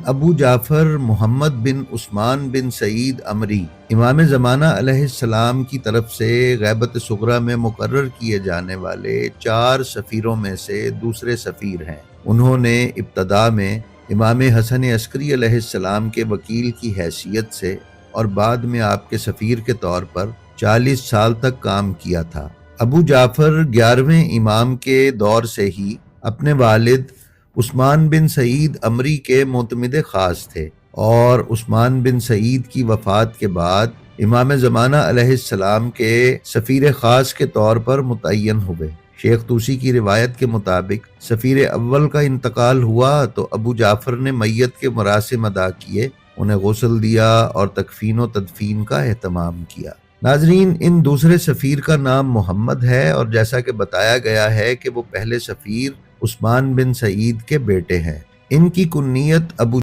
ابو جعفر محمد بن عثمان بن سعید عمری امام زمانہ علیہ السلام کی طرف سے غیبت صغریٰ میں مقرر کیے جانے والے 4 سفیروں میں سے دوسرے سفیر ہیں۔ انہوں نے ابتدا میں امام حسن عسکری علیہ السلام کے وکیل کی حیثیت سے اور بعد میں آپ کے سفیر کے طور پر 40 سال تک کام کیا تھا۔ ابو جعفر 11ویں امام کے دور سے ہی اپنے والد عثمان بن سعید عمری کے معتمد خاص تھے اور عثمان بن سعید کی وفات کے بعد امام زمانہ علیہ السلام کے سفیر خاص کے طور پر متعین ہوئے۔ شیخ طوسی کی روایت کے مطابق سفیر اول کا انتقال ہوا تو ابو جعفر نے میت کے مراسم ادا کیے، انہیں غسل دیا اور تکفین و تدفین کا اہتمام کیا۔ ناظرین، ان دوسرے سفیر کا نام محمد ہے اور جیسا کہ بتایا گیا ہے کہ وہ پہلے سفیر عثمان بن سعید کے بیٹے ہیں۔ ان کی کنیت ابو